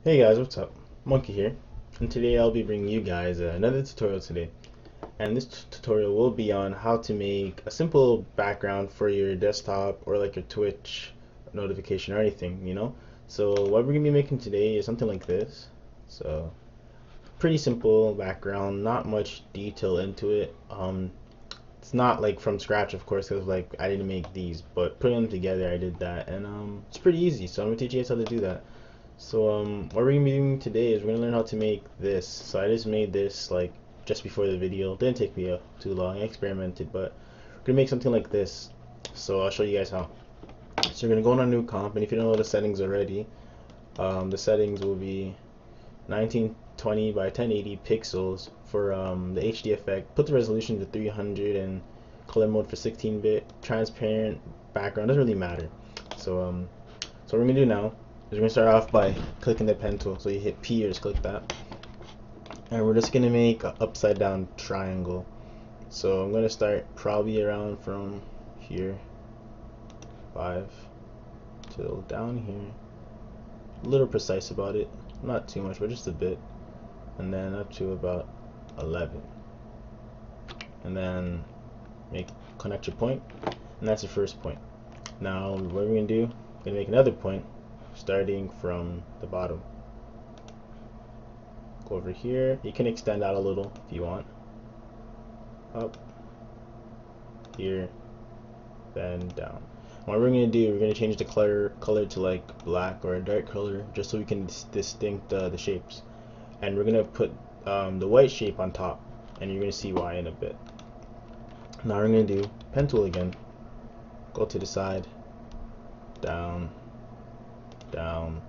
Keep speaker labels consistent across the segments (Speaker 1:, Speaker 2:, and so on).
Speaker 1: Hey guys, what's up? Monkey here, and today I'll be bringing you guys another tutorial today. And this tutorial will be on how to make a simple background for your desktop or like your Twitch notification or anything. So what we're gonna be making today is something like this. So pretty simple background, not much detail into it. It's not like from scratch, of course, because like I didn't make these, but putting them together, I did that, and it's pretty easy. So I'm gonna teach you guys how to do that. So what we're gonna be doing today is we're gonna learn how to make this. So I just made this like just before the video. Didn't take me too long. I experimented, but we're gonna make something like this. So I'll show you guys how. So you're gonna go on a new comp, and if you don't know the settings already, the settings will be 1920 by 1080 pixels for the HD effect. Put the resolution to 300 and color mode for 16-bit. Transparent background doesn't really matter. So what we're gonna do now is we're gonna start off by clicking the pen tool. So you hit P or just click that, and we're just gonna make an upside down triangle. So I'm gonna start probably around from here, 5 till down here. A little precise about it, not too much, but just a bit, and then up to about 11, and then connect your point, and that's the first point. Now what we're gonna do, we're gonna make another point starting from the bottom. Go over here. You can extend out a little if you want. Up here, then down. What we're gonna do, we're gonna change the color to like black or a dark color, just so we can distinct the shapes. And we're gonna put the white shape on top, and you're gonna see why in a bit. Now we're gonna do pen tool again. Go to the side, down, down,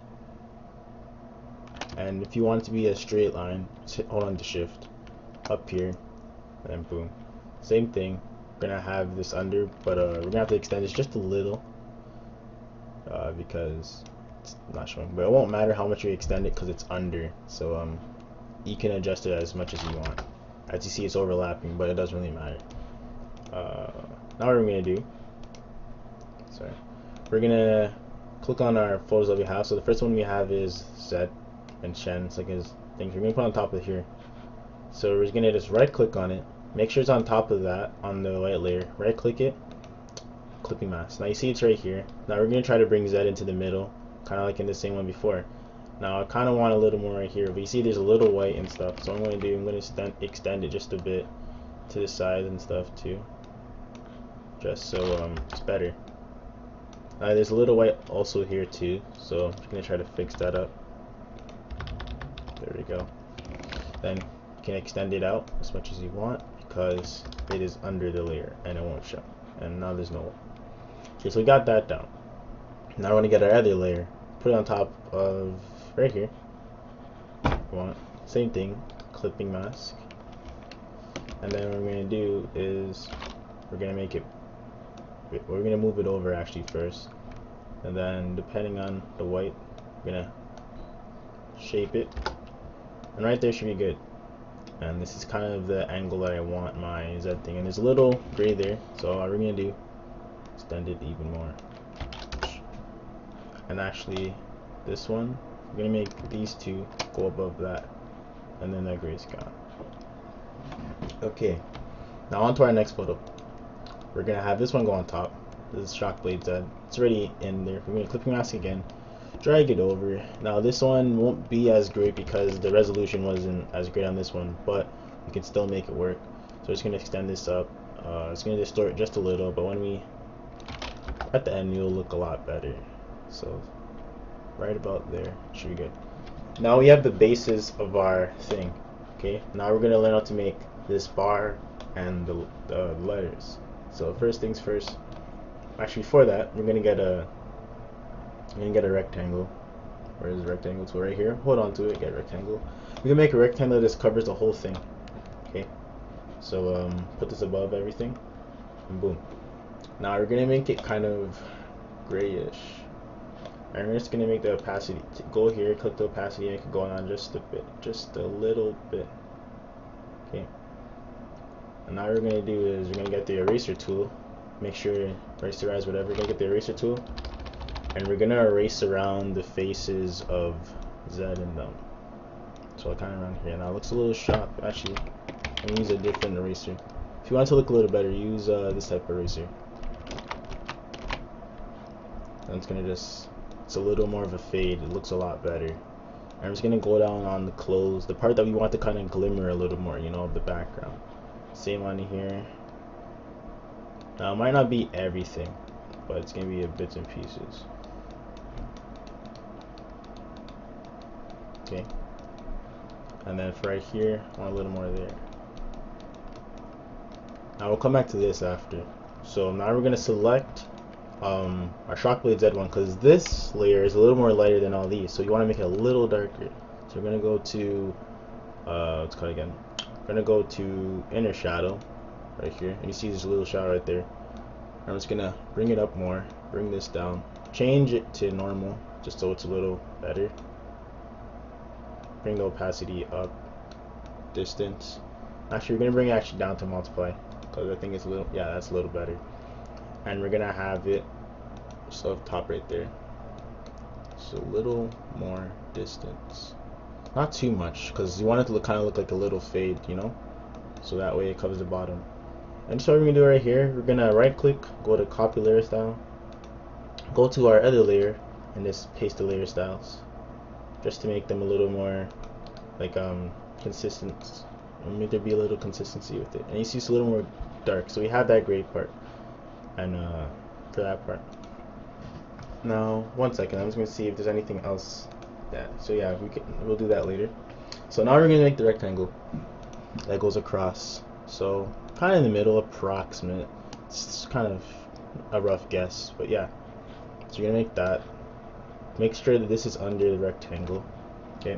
Speaker 1: and if you want it to be a straight line, hold on to shift, up here, and then boom. Same thing, we're gonna have this under, but we're gonna have to extend this just a little, because it's not showing, but it won't matter how much we extend it because it's under. So you can adjust it as much as you want. As you see, it's overlapping, but it doesn't really matter. Now what we're gonna do, sorry, we're gonna click on our photos that we have. So the first one we have is Zed and Shen. It's like his things. We're gonna put on top of here. So we're gonna just right click on it. Make sure it's on top of that, on the white layer. Right click it, clipping mask. Now you see it's right here. Now we're gonna try to bring Zed into the middle, kind of like in the same one before. Now I kind of want a little more right here, but you see there's a little white and stuff. So what I'm gonna do, I'm gonna extend it just a bit to the side and stuff too, just so it's better. There's a little white also here too, so I'm just gonna try to fix that up. There we go. Then you can extend it out as much as you want because it is under the layer and it won't show. And now there's no. Okay, so we got that down. Now I want to get our other layer, put it on top of right here. Same thing, clipping mask. And then what we're gonna do is we're gonna move it over actually first, and then depending on the white, we're gonna shape it, and right there should be good. And this is kind of the angle that I want my Z thing, and there's a little gray there, so what we're gonna do, extend it even more. And actually this one, we're gonna make these two go above that, and then that gray's gone. Okay, now on to our next photo. We're gonna have this one go on top. This is Shockblade Z. It's already in there. We're gonna clipping mask again, drag it over. Now this one won't be as great because the resolution wasn't as great on this one, but we can still make it work. So we're just gonna extend this up. It's gonna distort just a little, but when we at the end, it'll look a lot better. So right about there should be good. Now we have the basis of our thing. Okay, now we're gonna learn how to make this bar and the letters. So first things first. Actually, before that, we're gonna get a rectangle. Where is the rectangle tool? Right here. Hold on to it. Get a rectangle. We're gonna make a rectangle that just covers the whole thing. Okay. So put this above everything, and boom. Now we're gonna make it kind of grayish, and we're just gonna make the opacity. Go here, click the opacity, and it can go on just a bit, just a little bit. Okay. And now what we're gonna do is we're gonna get the eraser tool. Make sure rasterize whatever. We're gonna get the eraser tool, and we're gonna erase around the faces of Z and them. So kind of around here. Now it looks a little sharp. Actually, I'm gonna use a different eraser. If you want it to look a little better, use this type of eraser. And it's gonna it's a little more of a fade. It looks a lot better. I'm just gonna go down on the clothes, the part that we want to kind of glimmer a little more, you know, of the background. Same on here. Now it might not be everything, but it's gonna be a bits and pieces. Okay. And then for right here, I want a little more there. Now we'll come back to this after. So now we're gonna select our Shockblade Z1, because this layer is a little more lighter than all these, so you want to make it a little darker. So we're gonna go to let's call it again. We're gonna go to inner shadow right here, and you see this little shadow right there. I'm just gonna bring it up more, bring this down, change it to normal just so it's a little better. Bring the opacity up, distance. Actually, we're gonna bring it actually down to multiply, because I think it's a little, yeah, that's a little better. And we're gonna have it just up top right there, just a little more distance, not too much, because you want it to look kind of look like a little fade, you know, so that way it covers the bottom. And so what we're gonna do right here, we're gonna right click, go to copy layer style, go to our other layer, and just paste the layer styles, just to make them a little more like consistent, and make there be a little consistency with it. And you see it's a little more dark, so we have that gray part. And for that part. Now, 1 second, I'm just gonna see if there's anything else. Yeah. So yeah, we'll do that later. So now we're gonna make the rectangle that goes across. So kind of in the middle, approximate. It's kind of a rough guess, but yeah. So you're gonna make that. Make sure that this is under the rectangle. Okay.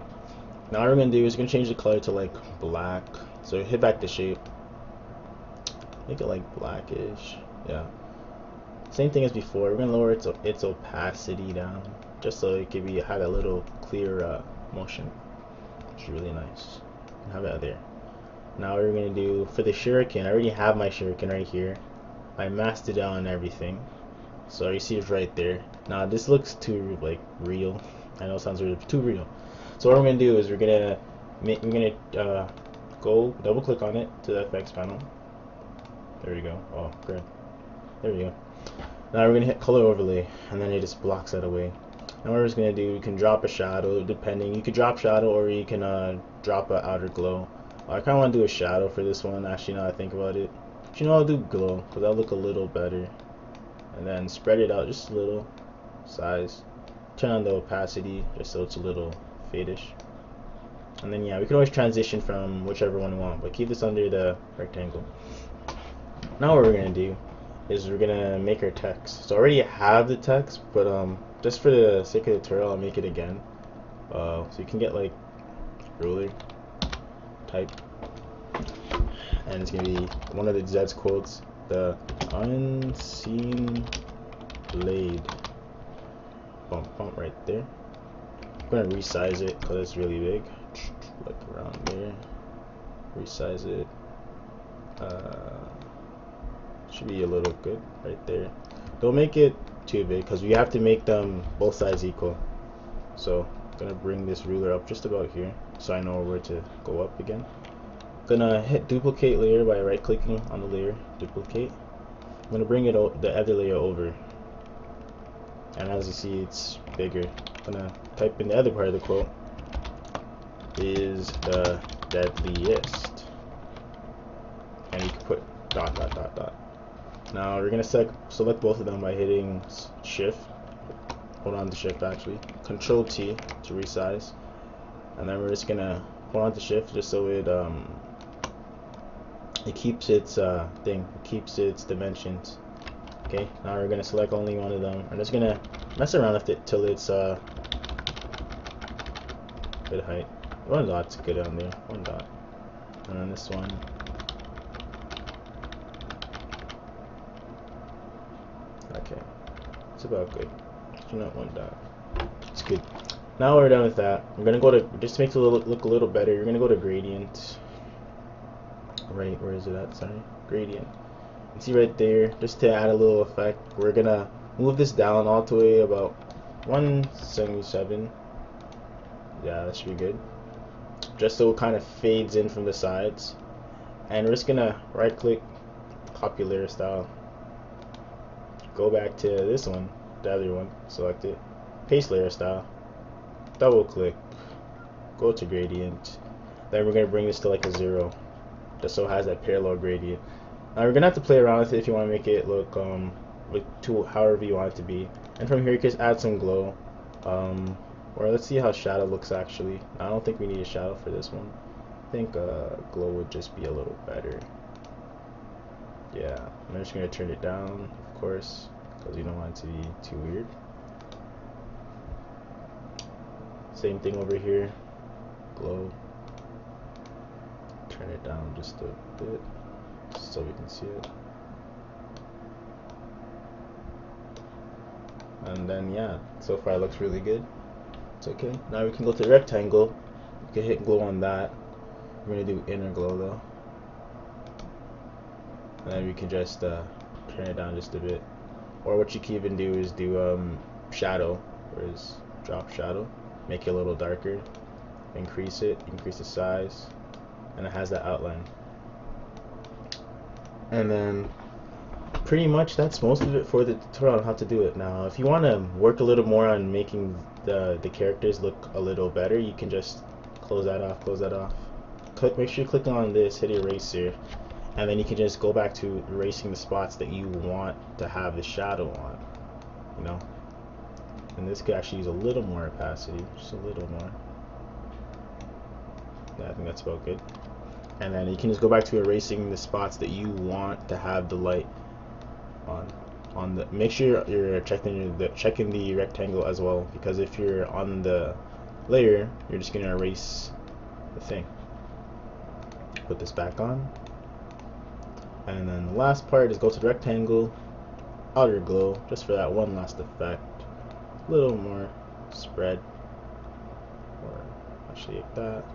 Speaker 1: Now what we're gonna do is we're gonna change the color to like black. So hit back the shape. Make it like blackish. Yeah. Same thing as before. We're gonna lower its opacity down, just so it could have a little clear motion, which is really nice. Have it there. Now what we're gonna do for the shuriken, I already have my shuriken right here. I masked it down and everything, so you see it's right there. Now this looks too like real. I know it sounds really too real. So what we're gonna do is we're gonna go double click on it to the FX panel. There we go. Oh, great. There we go. Now we're gonna hit color overlay, and then it just blocks that away. And what we're just gonna do, you can drop a shadow, depending. You could drop shadow, or you can drop an outer glow. I kind of want to do a shadow for this one. Actually, now I think about it, but you know, I'll do glow because that'll look a little better. And then spread it out just a little, size. Turn on the opacity just so it's a little fadish. And then yeah, we can always transition from whichever one we want, but keep this under the rectangle. Now what we're gonna do is we're gonna make our text. So I already have the text, but just for the sake of the tutorial, I'll make it again. So you can get like ruler type, and it's gonna be one of the Zed's quotes: "The unseen blade." Bump right there. I'm gonna resize it because it's really big. Like around there. Resize it. Should be a little good right there. Don't make it too big because we have to make them both sides equal. So I'm gonna bring this ruler up just about here so I know where to go up again. Gonna hit duplicate layer by right clicking on the layer, duplicate. I'm gonna bring it the other layer over, and as you see it's bigger. I'm gonna type in the other part of the quote: "Is the deadliest," and you can put dot dot dot dot. Now we're gonna select both of them by hitting shift, hold on to shift actually, Control T to resize, and then we're just gonna hold on to shift just so it keeps its keeps its dimensions. Okay, now we're gonna select only one of them. I'm just gonna mess around with it till it's good height. One dot's good on there, one dot, and then this one. Okay, it's about good. So not one dot. It's good. Now we're done with that. We're gonna go to, just to make it look a little better, you're gonna go to gradient. Right, where is it at? Sorry, gradient. You see right there, just to add a little effect, we're gonna move this down all the way about 177. Yeah, that should be good. Just so it kind of fades in from the sides. And we're just gonna right click, copy layer style, go back to this one, the other one, select it, paste layer style, double click, go to gradient. Then we're gonna bring this to like a 0, just so it has that parallel gradient. Now we're gonna have to play around with it if you want to make it look to however you want it to be. And from here you can just add some glow. Or let's see how shadow looks actually. I don't think we need a shadow for this one. I think glow would just be a little better. Yeah, I'm just gonna turn it down, of course, because you don't want it to be too weird. Same thing over here, glow. Turn it down just a bit so we can see it. And then yeah, so far it looks really good. It's okay. Now we can go to the rectangle. We can hit glow on that. We're gonna do inner glow though. And then we can just turn it down just a bit. Or what you can even do is do shadow, whereas drop shadow, make it a little darker, increase it, increase the size, and it has that outline. And then pretty much that's most of it for the tutorial on how to do it. Now if you want to work a little more on making the characters look a little better, you can just close that off, make sure you click on this, hit eraser, and then you can just go back to erasing the spots that you want to have the shadow on, you know. And this could actually use a little more opacity, just a little more. Yeah, I think that's about good. And then you can just go back to erasing the spots that you want to have the light on the. Make sure you're checking the rectangle as well, because if you're on the layer, you're just gonna erase the thing. Put this back on, and then the last part is go to the rectangle, outer glow, just for that one last effect, a little more spread, or actually like that,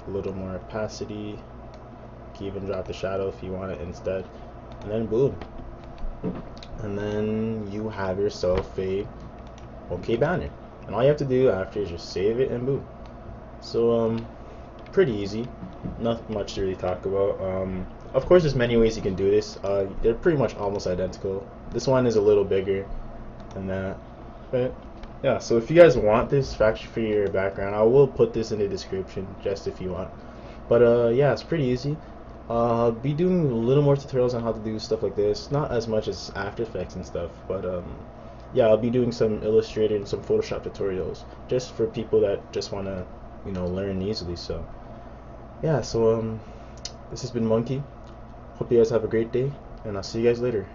Speaker 1: a little more opacity. You can even drop the shadow if you want it instead, and then boom. And then you have yourself a okay banner, and all you have to do after is just save it and boom. So pretty easy, not much to really talk about. Of course there's many ways you can do this. They're pretty much almost identical. This one is a little bigger than that, but yeah. So if you guys want this factory for your background, I will put this in the description just if you want. But yeah, it's pretty easy. I'll be doing a little more tutorials on how to do stuff like this, not as much as After Effects and stuff, but yeah, I'll be doing some Illustrator and some Photoshop tutorials just for people that just want to, you know, learn easily. So yeah, so this has been Monkey. Hope you guys have a great day, and I'll see you guys later.